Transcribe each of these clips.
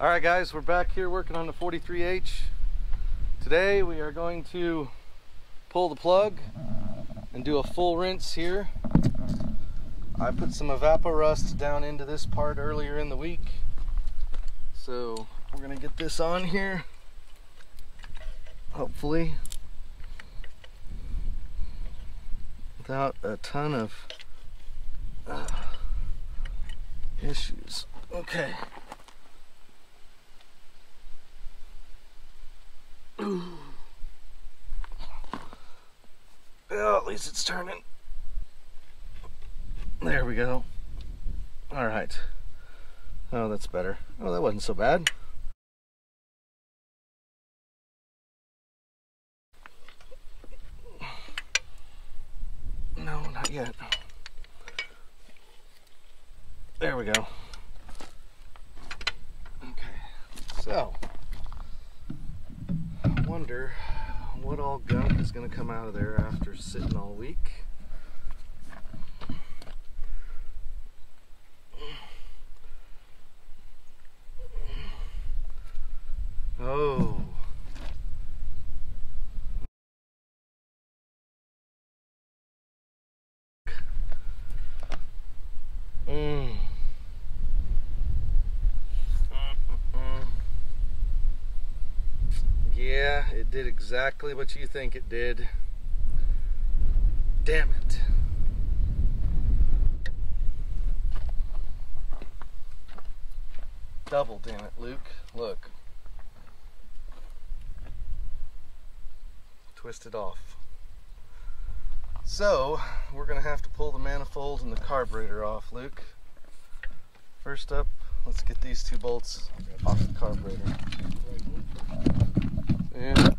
Alright guys, we're back here working on the 43H. Today we are going to pull the plug and do a full rinse here. I put some Evaporust down into this part earlier in the week. So we're going to get this on here, hopefully, without a ton of issues. Okay. Well, at least it's turning. There we go. All right. Oh, that's better. Oh, that wasn't so bad. No, not yet. There we go. Okay. So, I wonder what all gunk is going to come out of there after sitting all week. Oh. Yeah, it did exactly what you think it did. Damn it. Double damn it, Luke. Look. Twisted off. So, we're going to have to pull the manifold and the carburetor off, Luke. First up, let's get these two bolts off the carburetor. Yeah.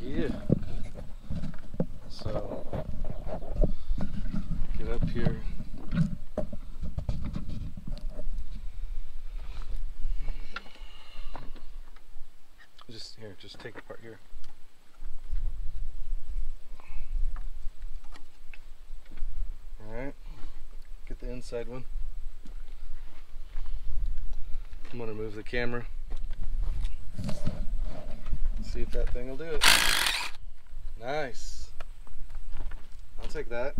Yeah. So, get up here. Just take it apart here. Alright. Get the inside one. I'm going to move the camera. See if that thing will do it. Nice. I'll take that.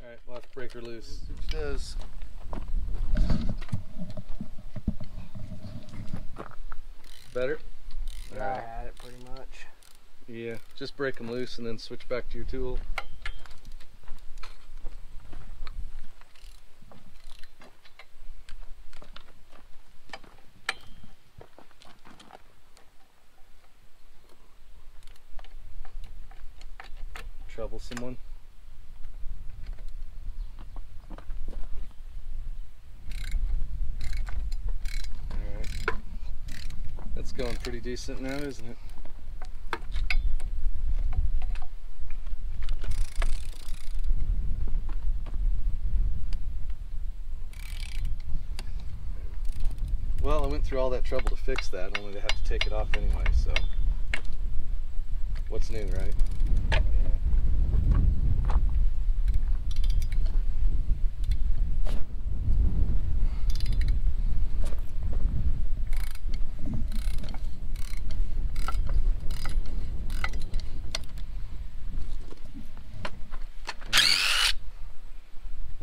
Alright, left breaker loose. Which does. Better? Yeah, I had it pretty much. Yeah, just break them loose and then switch back to your tool. Troublesome one. It's going pretty decent now, isn't it? Well, I went through all that trouble to fix that, only to have to take it off anyway, so what's new, right?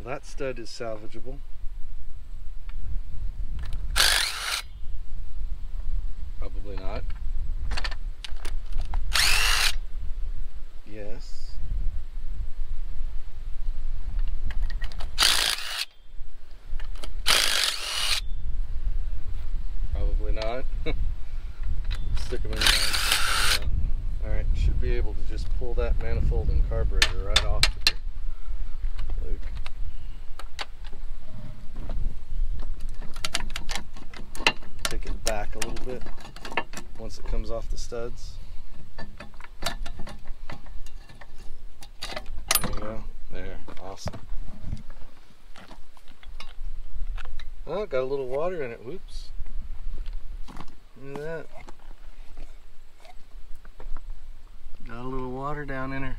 That stud is salvageable. Probably not. Yes. Probably not. Stick them in there. Alright, should be able to just pull that manifold and carburetor right off. Luke. Take it back a little bit once it comes off the studs. There you go. There. Awesome. Oh, got a little water in it. Whoops. Look at that. Got a little water down in her.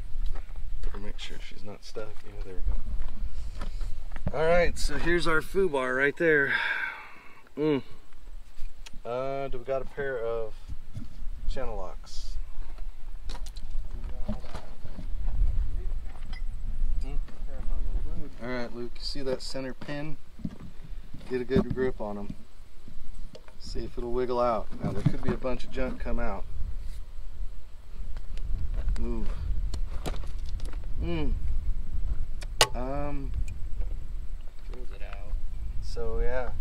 Better make sure she's not stuck. Yeah, there we go. Alright, so here's our foo bar right there. Do we got a pair of channel locks? Alright, Luke, you see that center pin? Get a good grip on them. See if it'll wiggle out. Now there could be a bunch of junk come out. Move. Drills it out. So yeah,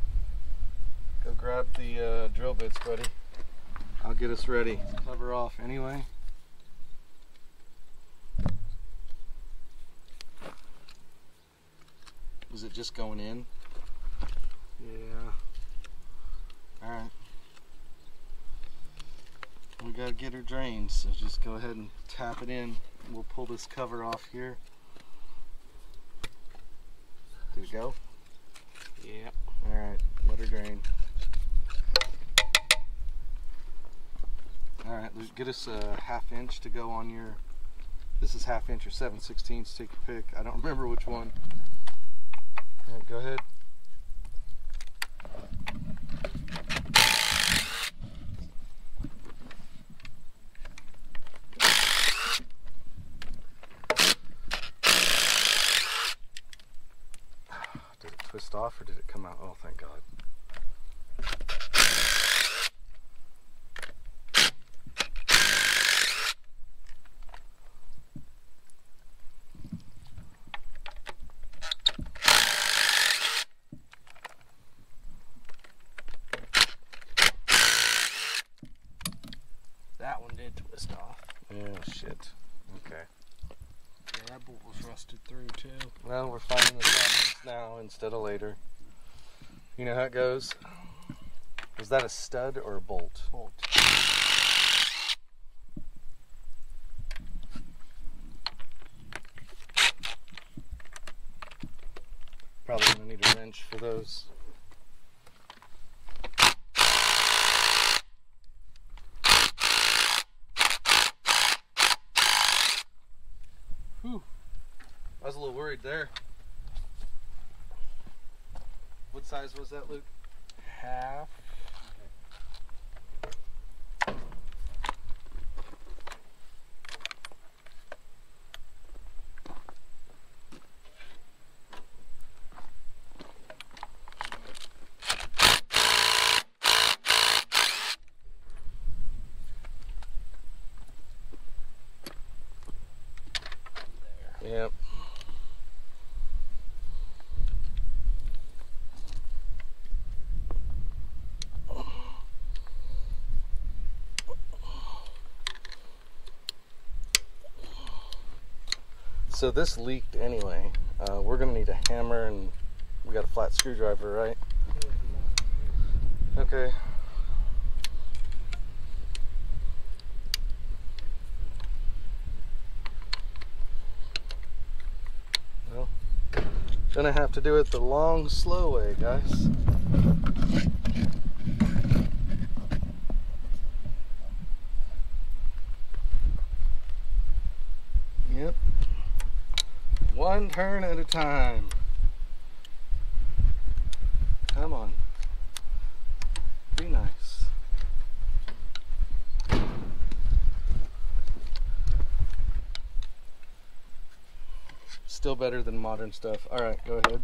go grab the drill bits, buddy. I'll get us ready. Cover off anyway. Is it just going in? Yeah. Alright. We gotta get her drained, so just go ahead and tap it in. We'll pull this cover off here. Did it go? Yeah. Alright, let her drain. Alright, Luke, get us a 1/2 inch to go on your... This is 1/2 inch or 7/16, take your pick. I don't remember which one. Alright, go ahead. Did it twist off or did it come out? Oh, thank God. That one did twist off. Oh, shit. Okay. Yeah, that bolt was rusted through too. Well, we're finding the problems now instead of later. You know how it goes? Was that a stud or a bolt? Bolt. Probably gonna need a wrench for those. Whew. I was a little worried there. What size was that, Luke? 1/2. Yep. So this leaked anyway. We're gonna need a hammer and we got a flat screwdriver, right? Okay. Well, gonna have to do it the long, slow way, guys. Yep. One turn at a time. Come on. Be nice. Still better than modern stuff. All right, go ahead.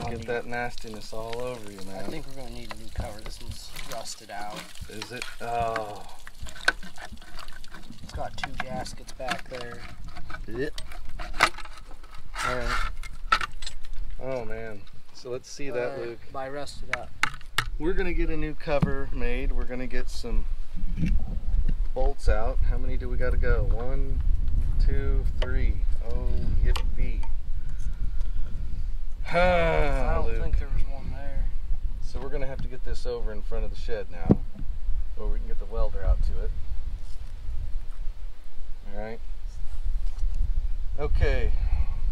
Get that nastiness all over you, man. I think we're gonna need a new cover. This one's rusted out. Is it? Oh. It's got 2 gaskets back there. Yep. All right. Oh man. So let's see that, Luke. By rusted up. We're gonna get a new cover made. We're gonna get some bolts out. How many do we got to go? 1, 2, 3. Oh, yippee. I don't think there was one there. So we're gonna have to get this over in front of the shed now. before we can get the welder out to it. Alright. Okay,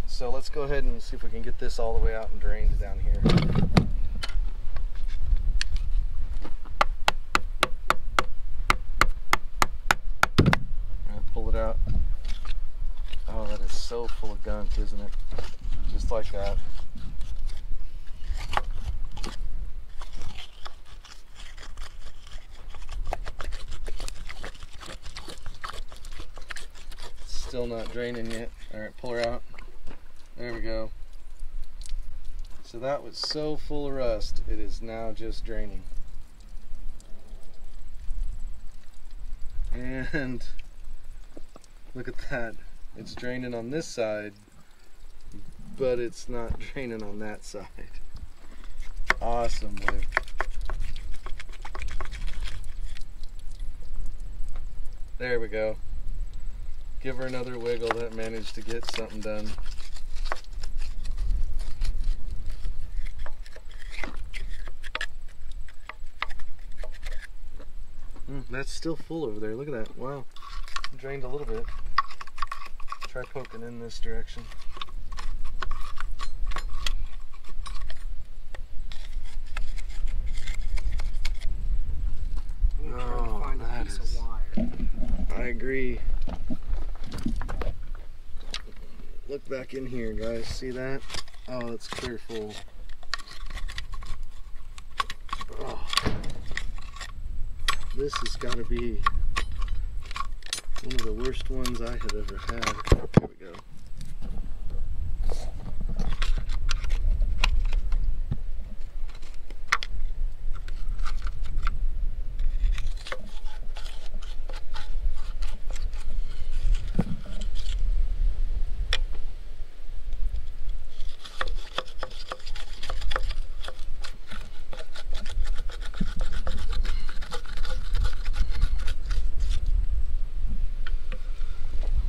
so let's go ahead and see if we can get this all the way out and drained down here. Pull it out. Oh, that is so full of gunk, isn't it? Just like that. Still not draining yet. Alright, pull her out. There we go. So that was so full of rust, it is now just draining. And look at that. It's draining on this side, but it's not draining on that side. Awesome, Luke. There we go. Give her another wiggle. That managed to get something done. That's still full over there. Look at that. Wow. Drained a little bit. Try poking in this direction. Oh, that is. Of wire. I agree. Look back in here, guys. See that? Oh, it's clear full. Oh. This has got to be one of the worst ones I have ever had. Here we go.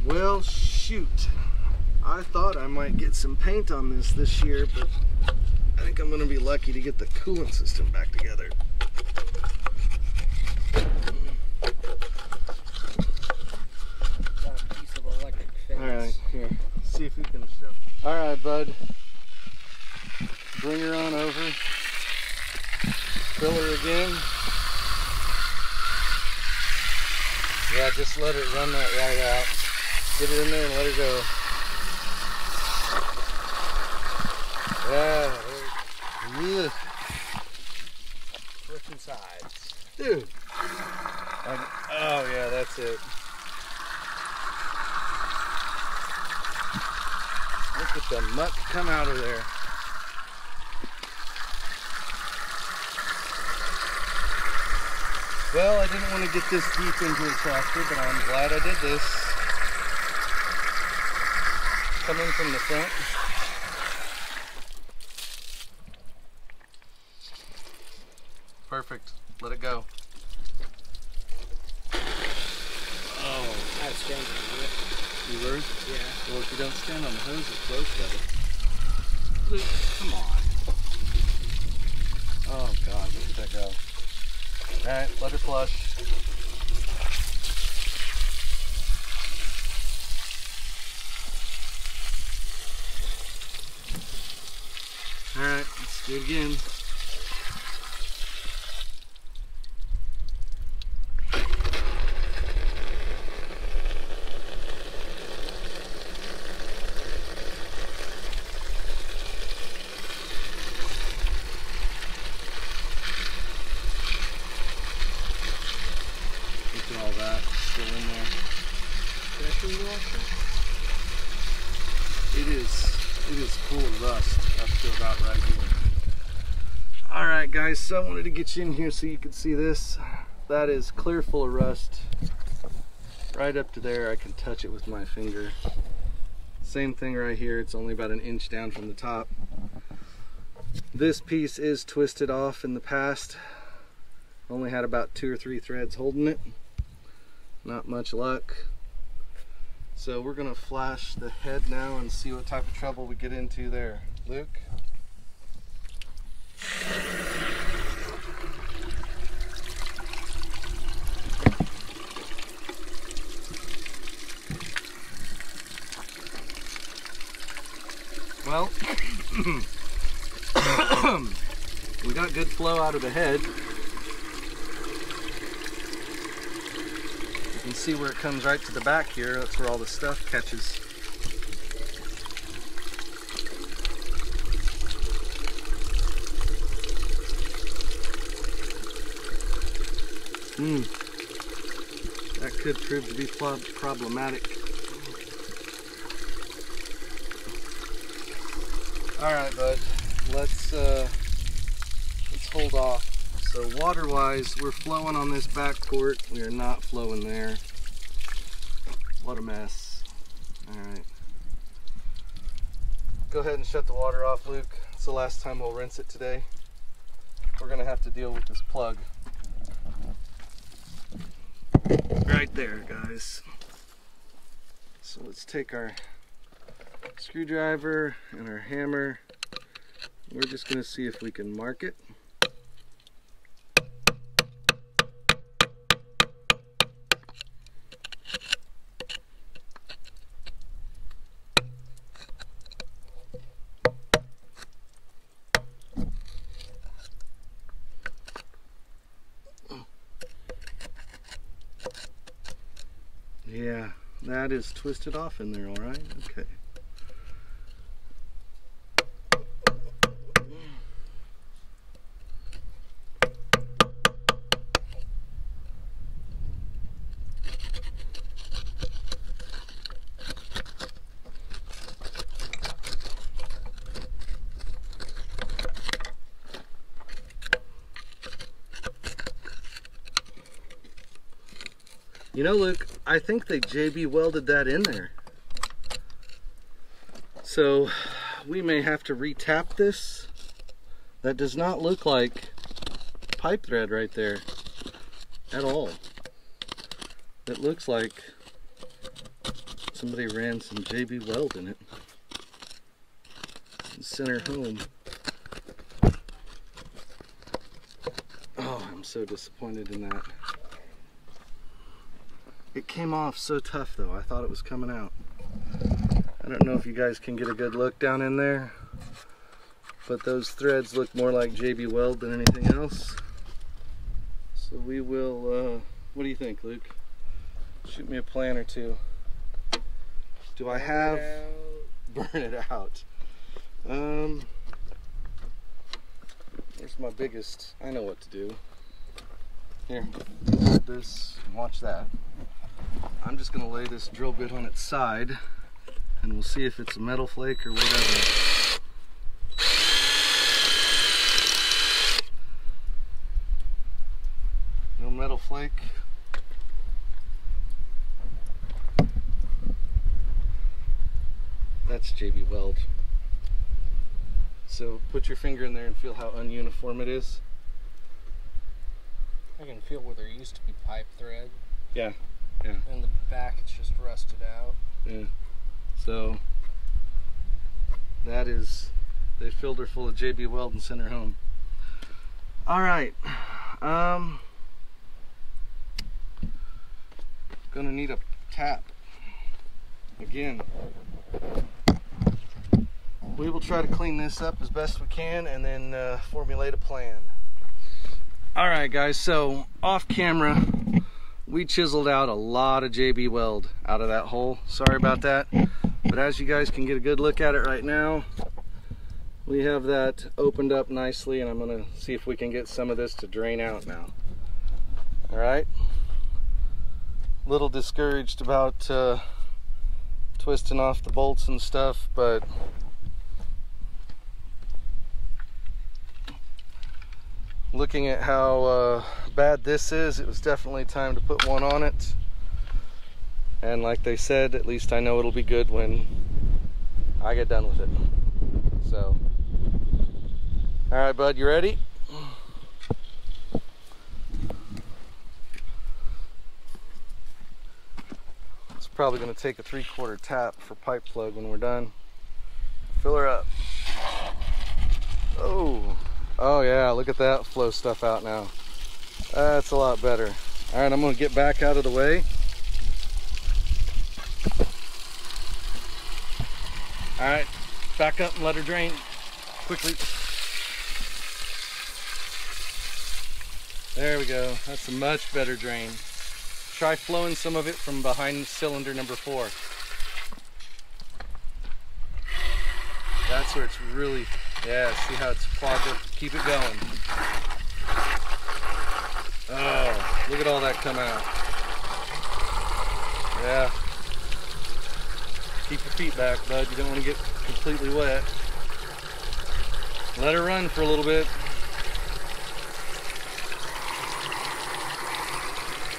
Well, shoot. I thought I might get some paint on this year, but I think I'm going to be lucky to get the coolant system back together. Got a piece of electric fence. Alright, here. See if you can show. Alright, bud. Bring her on over. Fill her again. Yeah, just let it run that right out. Get it in there and let her go. Yeah. Switching sides. Dude. Oh yeah, that's it. Look at the muck come out of there. Well, I didn't want to get this deep into the tractor, but I'm glad I did this. Coming from the front. Perfect. Let it go. Oh, I had to stand on it. You were? Yeah. Well, if you don't stand on the hose, it's close together. Luke, come on. Oh God, look at that go. Alright, let her flush. Alright, let's do it again. Look at all that still in there. It is full of rust up to about right here. Alright guys, so I wanted to get you in here so you could see this. That is clear full of rust. Right up to there, I can touch it with my finger. Same thing right here, it's only about an inch down from the top. This piece is twisted off in the past. Only had about 2 or 3 threads holding it. Not much luck. So we're gonna flash the head now and see what type of trouble we get into there. Luke? Well, we got good flow out of the head. You can see where it comes right to the back here. That's where all the stuff catches. That could prove to be problematic. All right, bud. Let's hold off. So water-wise, we're flowing on this back port. We are not flowing there. What a mess. All right. Go ahead and shut the water off, Luke. It's the last time we'll rinse it today. We're gonna have to deal with this plug. Right there, guys. So let's take our screwdriver and our hammer. We're just going to see if we can mark it. Yeah, that is twisted off in there, all right? Okay. You know, Luke, I think they JB welded that in there. So we may have to re-tap this. That does not look like pipe thread right there at all. It looks like somebody ran some JB weld in it. Center home. Oh, I'm so disappointed in that. It came off so tough though, I thought it was coming out. I don't know if you guys can get a good look down in there, but those threads look more like JB Weld than anything else. So we will, what do you think, Luke? Shoot me a plan or two. Do I have, burn it out. Here's my biggest, I know what to do. Here, hold this and watch that. I'm just going to lay this drill bit on its side and we'll see if it's a metal flake or whatever. No metal flake. That's JB Weld. So put your finger in there and feel how ununiform it is. I can feel where there used to be pipe thread. Yeah. Yeah. In the back it's just rusted out. Yeah. So that is, they filled her full of JB Weld and sent her home. All right. Gonna need a tap again. We will try to clean this up as best we can and then formulate a plan. All right, guys. So off camera, we chiseled out a lot of JB Weld out of that hole. Sorry about that. But as you guys can get a good look at it right now, we have that opened up nicely, and I'm gonna see if we can get some of this to drain out now. All right. A little discouraged about twisting off the bolts and stuff, but looking at how bad this is, it was definitely time to put one on it. And like they said, at least I know it'll be good when I get done with it. So, all right, bud, you ready? It's probably going to take a 3/4 tap for pipe plug when we're done. Fill her up. Oh yeah, look at that flow stuff out now. That's a lot better. All right, I'm going to get back out of the way. All right, Back up and let her drain quickly. There we go. That's a much better drain. Try flowing some of it from behind cylinder number 4. That's where it's really, yeah, see how it's clogged up? Keep it going. Oh, look at all that come out. Yeah. Keep your feet back, bud. You don't want to get completely wet. Let her run for a little bit.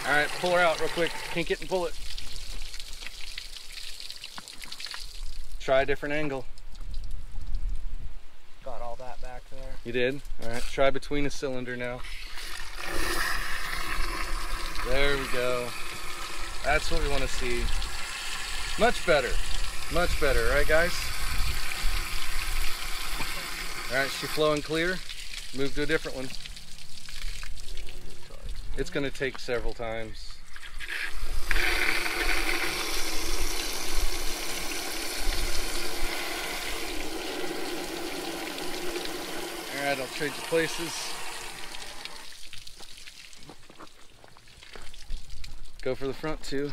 All right, pull her out real quick. Kink it and pull it. Try a different angle. Got all that back there. You did? All right, try between a cylinder now. There we go. That's what we want to see. Much better. Much better, right guys? All right, she's flowing clear. Move to a different one. It's going to take several times. All right, I'll trade you places. Go for the front too.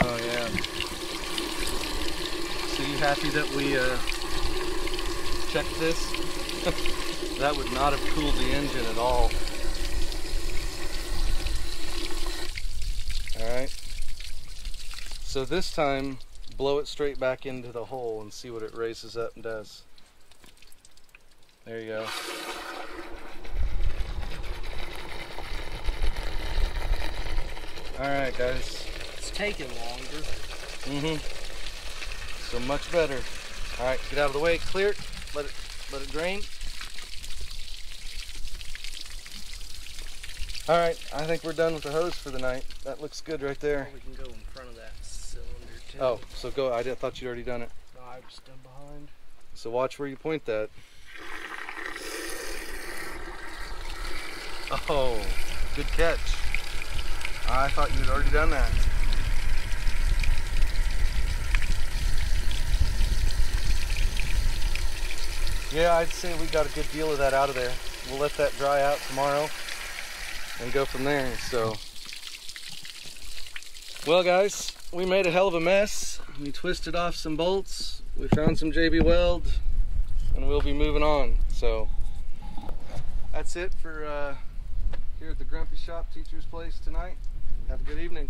Oh yeah. So you happy that we checked this? That would not have cooled the engine at all. All right. So this time, blow it straight back into the hole and see what it raises up and does. There you go. All right, guys. It's taking longer. So much better. All right, get out of the way, clear it, let it drain. All right, I think we're done with the hose for the night. That looks good right there. Or we can go in front of that cylinder too. Oh, so go. I thought you'd already done it. No, I was done behind. So watch where you point that. Oh, good catch. I thought you'd already done that. Yeah, I'd say we got a good deal of that out of there. We'll let that dry out tomorrow and go from there. So, well guys, we made a hell of a mess. We twisted off some bolts. We found some JB weld, and we'll be moving on. So that's it for here at the Grumpy Shop Teacher's Place tonight. Have a good evening.